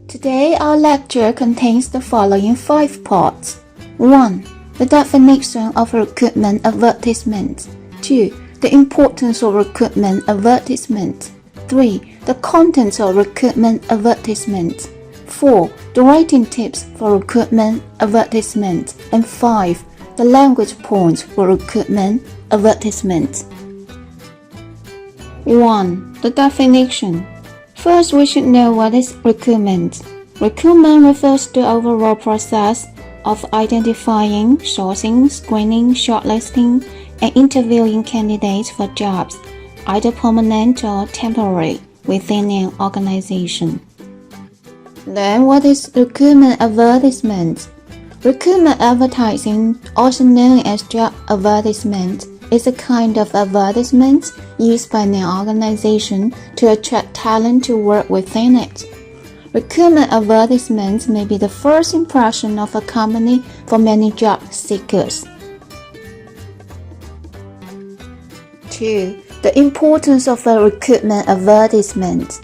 Today our lecture contains the following 5 parts. 1. The definition of recruitment advertisement. 2. The importance of recruitment advertisement. 3. The contents of recruitment advertisement. 4. The writing tips for recruitment advertisement. And 5. The language points for recruitment advertisement. 1. The definition. First, we should know what is recruitment. Recruitment refers to the overall process of identifying, sourcing, screening, shortlisting, and interviewing candidates for jobs, either permanent or temporary, within an organization. Then, what is recruitment advertisement? Recruitment advertising, also known as job advertisement, is a kind of advertisement used by an organization to attract talent to work within it. Recruitment advertisements may be the first impression of a company for many job seekers. 2. The importance of a recruitment advertisement.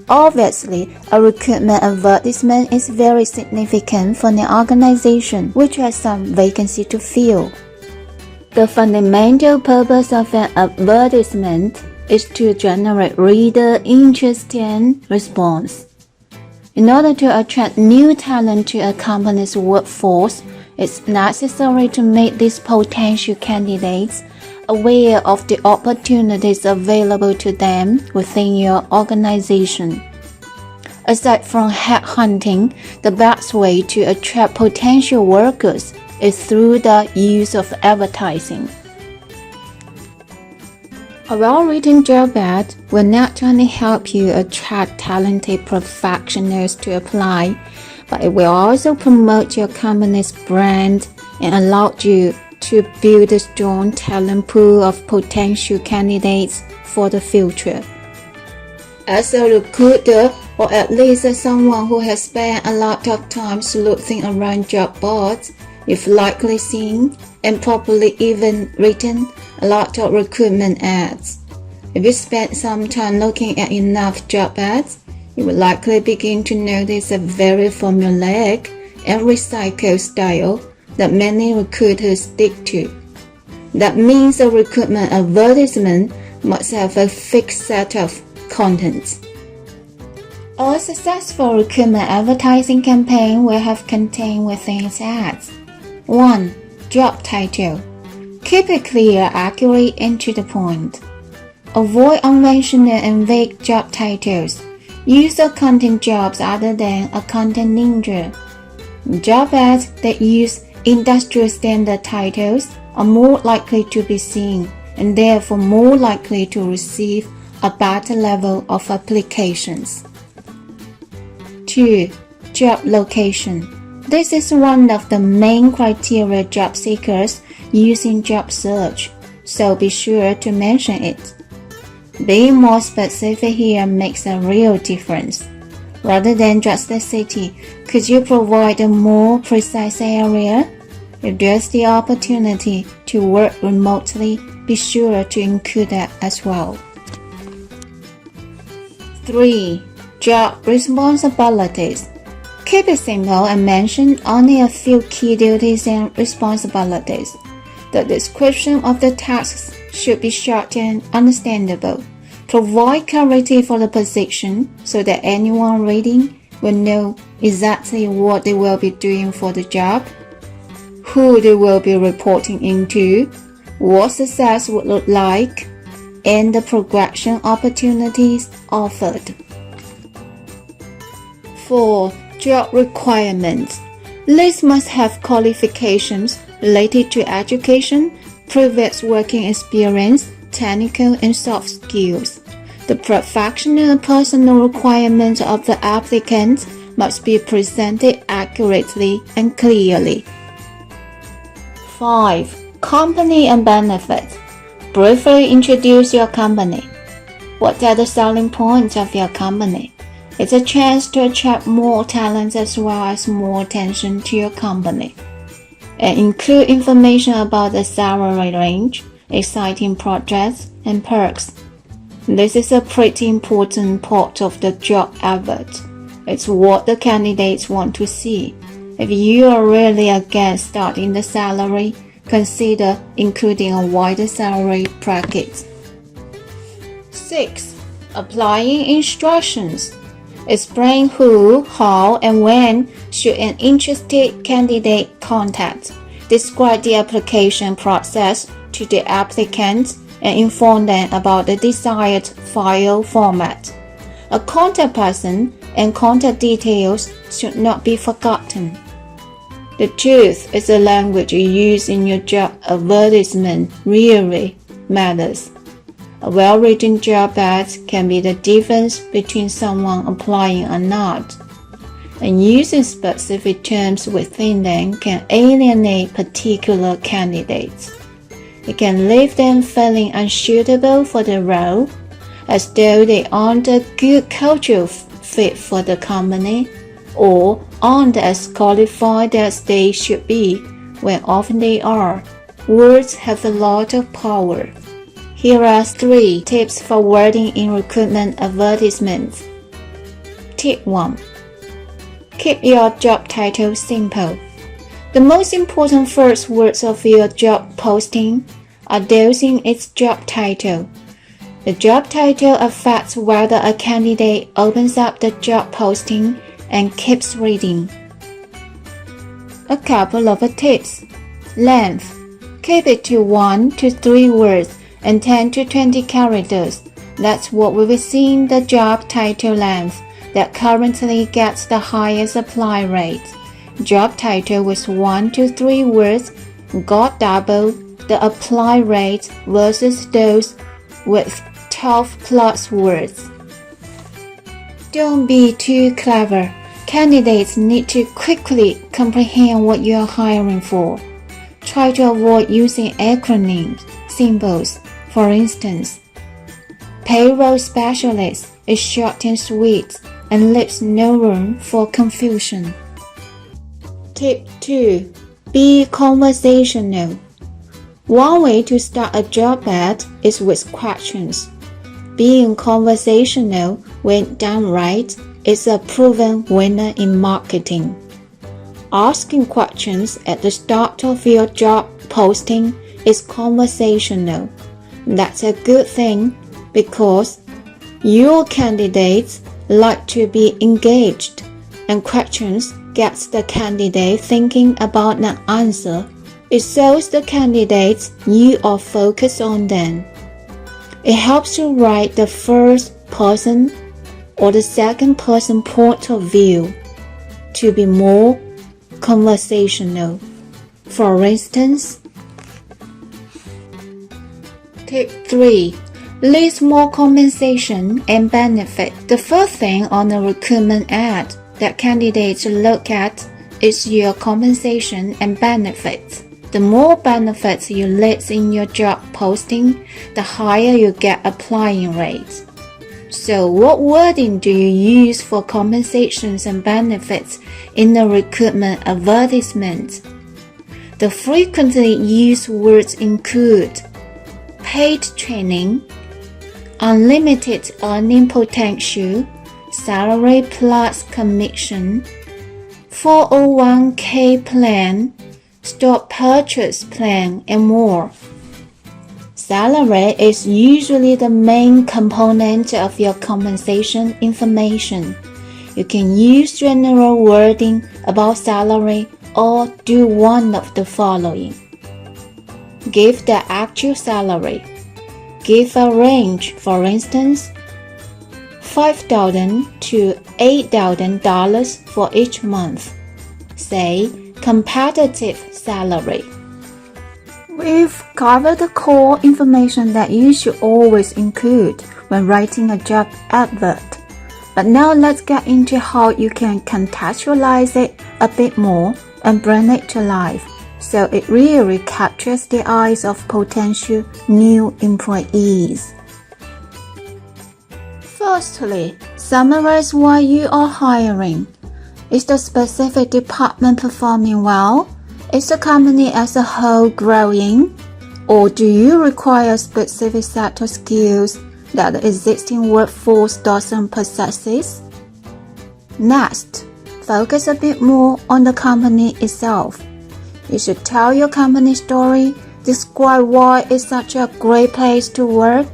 Obviously, a recruitment advertisement is very significant for an organization which has some vacancy to fill. The fundamental purpose of an advertisement is to generate reader interest and response. In order to attract new talent to a company's workforce, it's necessary to make these potential candidates aware of the opportunities available to them within your organization. Aside from headhunting, the best way to attract potential workers is through the use of advertising. A well-written job ad will not only help you attract talented professionals to apply, but it will also promote your company's brand and allow you to build a strong talent pool of potential candidates for the future. As a recruiter, or at least as someone who has spent a lot of time sleuthing around job boards, you've likely seen and probably even written a lot of recruitment ads. If you spend some time looking at enough job ads, you will likely begin to notice a very formulaic and recycled style that many recruiters stick to. That means a recruitment advertisement must have a fixed set of contents. A successful recruitment advertising campaign will have contained within its ads. 1. Job title. Keep it clear, accurate, and to the point. Avoid unmentioned and vague job titles. Use or content jobs other than a content ninja. Job ads that use industrial standard titles are more likely to be seen and therefore more likely to receive a better level of applications. 2. Job location. This is one of the main criteria job seekers use in job search, so be sure to mention it. Being more specific here makes a real difference. Rather than just the city, could you provide a more precise area? If there's the opportunity to work remotely, be sure to include that as well. 3. Job responsibilities. Keep it simple and mention only a few key duties and responsibilities. The description of the tasks should be short and understandable. Provide clarity for the position so that anyone reading will know exactly what they will be doing for the job, who they will be reporting into, what success would look like, and the progression opportunities offered. 4. Job requirements. List must have qualifications related to education, previous working experience, technical and soft skills. The professional and personal requirements of the applicant must be presented accurately and clearly. 5. Company and benefits. Briefly introduce your company. What are the selling points of your company? It's a chance to attract more talents as well as more attention to your company. And include information about the salary range, exciting projects, and perks. This is a pretty important part of the job advert. It's what the candidates want to see. If you are really against starting the salary, consider including a wider salary bracket. 6. Applying instructions. Explain who, how, and when should an interested candidate contact. Describe the application process to the applicant and inform them about the desired file format. A contact person and contact details should not be forgotten. The truth is the language you use in your job advertisement really matters. A well-written job ad can be the difference between someone applying or not, and using specific terms within them can alienate particular candidates. It can leave them feeling unsuitable for the role, as though they aren't a good cultural fit for the company, or aren't as qualified as they should be, when often they are. Words have a lot of power. Here are 3 tips for wording in recruitment advertisements. Tip 1. Keep your job title simple. The most important first words of your job posting are those in its job title. The job title affects whether a candidate opens up the job posting and keeps reading. A couple of tips. Length. Keep it to 1 to 3 words and 10 to 20 characters. That's what we will see in the job title length that currently gets the highest apply rate. Job title with 1 to 3 words got double the apply rate versus those with 12 plus words. Don't be too clever. Candidates need to quickly comprehend what you are hiring for. Try to avoid using acronyms, symbols. For instance, payroll specialist is short and sweet and leaves no room for confusion. Tip 2. Be conversational. One way to start a job ad is with questions. Being conversational when done right is a proven winner in marketing. Asking questions at the start of your job posting is conversational. That's a good thing because your candidates like to be engaged, and questions gets the candidate thinking about an answer. It shows the candidates you are focused on them. It helps you write the first person or the second person point of view to be more conversational. For instance, Tip 3. List more compensation and benefit. The first thing on a recruitment ad that candidates look at is your compensation and benefits. The more benefits you list in your job posting, the higher you get applying rates. So what wording do you use for compensations and benefits in a recruitment advertisement? The frequently used words include paid training, unlimited earning potential, salary plus commission, 401k plan, stock purchase plan, and more. Salary is usually the main component of your compensation information. You can use general wording about salary or do one of the following. Give the actual salary. Give a range, for instance, $5,000 to $8,000 for each month. Say, competitive salary. We've covered the core information that you should always include when writing a job advert. But now let's get into how you can contextualize it a bit more and bring it to life, so it really captures the eyes of potential new employees. Firstly, summarize why you are hiring. Is the specific department performing well? Is the company as a whole growing? Or do you require a specific set of skills that the existing workforce doesn't possess? Next, focus a bit more on the company itself. You should tell your company story, describe why it's such a great place to work,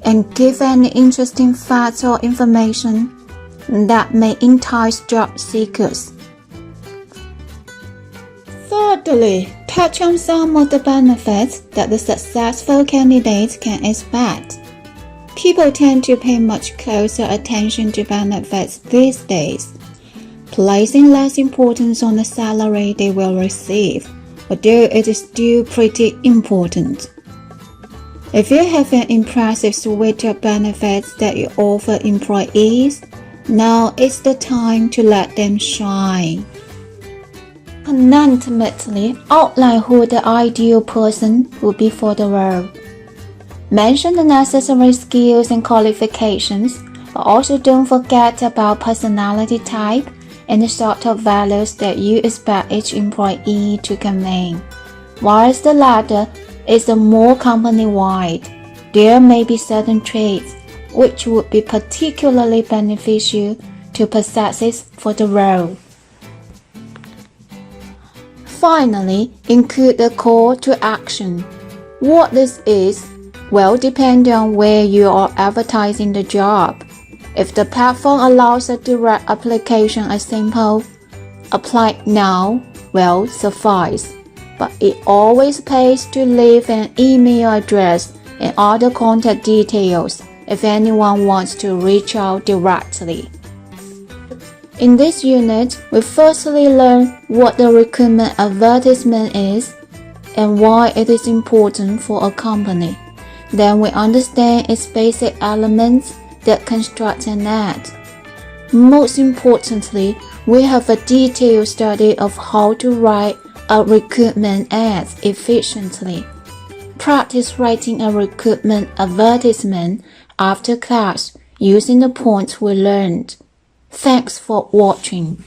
and give any interesting facts or information that may entice job seekers. Thirdly, touch on some of the benefits that the successful candidates can expect. People tend to pay much closer attention to benefits these days, placing less importance on the salary they will receive, although it is still pretty important. If you have an impressive suite of benefits that you offer employees, now is the time to let them shine. Ultimately, outline who the ideal person would be for the role. Mention the necessary skills and qualifications, but also don't forget about personality type and the sort of values that you expect each employee to convey. Whilst the latter is more company-wide, there may be certain traits which would be particularly beneficial to possess for the role. Finally, include a call to action. What this is will depend on where you are advertising the job. If the platform allows a direct application, a simple "apply now" will suffice, but it always pays to leave an email address and other contact details if anyone wants to reach out directly. In this unit, we firstly learn what the recruitment advertisement is and why it is important for a company. Then we understand its basic elements that construct an ad. Most importantly, we have a detailed study of how to write a recruitment ad efficiently. Practice writing a recruitment advertisement after class using the points we learned. Thanks for watching.